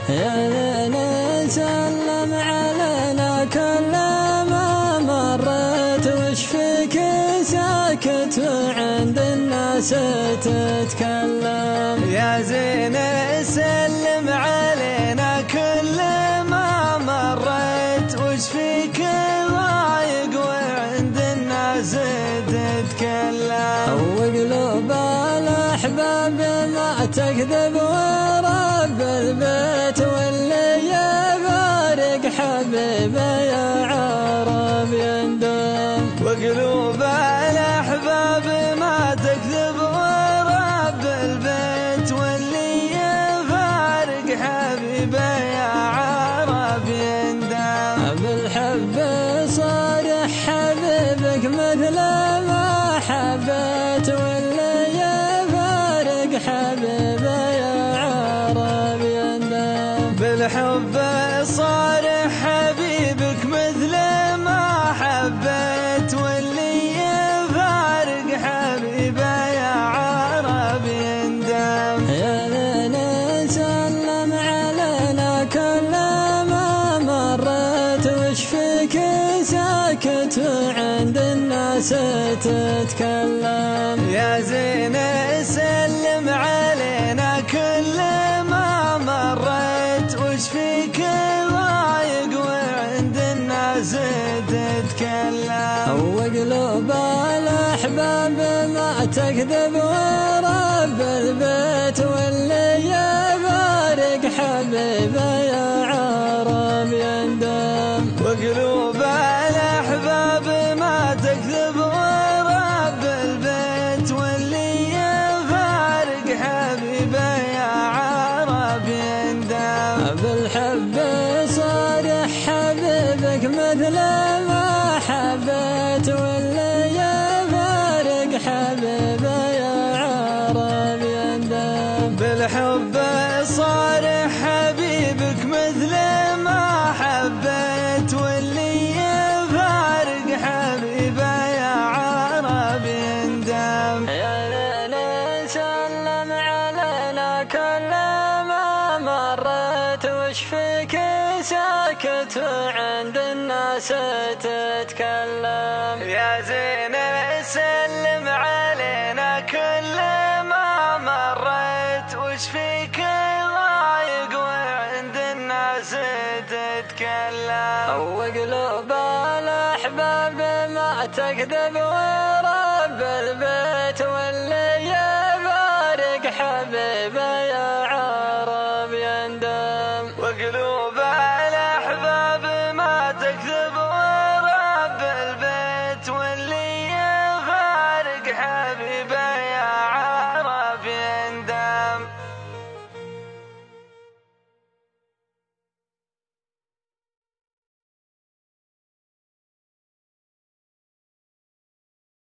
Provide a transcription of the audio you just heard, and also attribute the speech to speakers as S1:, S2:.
S1: يا ليل سلم علينا كل ما مرت، وش فيك ساكت وعند الناس تتكلم؟
S2: يا زين سلم علينا كل ما مرت، وش فيك ضايق وعند الناس تتكلم؟
S1: وقلوب الأحباب ما تكذب، ورب البيت واللي يفارق حبيبه يا عرب يندم.
S2: وقلوب الأحباب ما تكذب، ورب البيت واللي يفارق حبيبه يا عرب يندم.
S1: بالحب صارح حبيبك مثل ما حبيت، واللي يفارق حبيبه يا عرب يندم.
S2: بالحب صارح حبيبك مثل ما حبيت، واللي يفارق حبيبه يا عرب يندم.
S1: يا ليل سلم علينا كل ما مرت، وش فيك ساكت وعند الناس تتكلم؟
S2: يا زين سلم علينا كل ما مرت، وش فيك ضايق وعند الناس تتكلم؟
S1: وقلوب الأحباب ما تكذب، ورب البيت واللي يفارق حبيبه يا عرب يندم.
S2: وقلوب الأحباب ما تكذب، ورب البيت واللي يفارق حبيبه يا عرب يندم.
S1: بالحب صارح حبيبك مثل ما حبيت، واللي يفارق حبيبه يا عرب يندم.
S2: بالحب صارح حبيبك مثل ما حبيت، واللي يفارق حبيبه يا عرب يندم.
S1: يا ليل سلم علينا كل ما مرت، وش فيك ساكت وعند الناس تتكلم؟
S2: يا زين سلم علينا كل ما مرت، وش فيك ضايق وعند الناس تتكلم؟
S1: وقلوب الأحباب ما تكذب، ورب البيت واللي يفارق حبيبه يا عرب يندم.
S2: وقلوب الأحباب ما تكذب،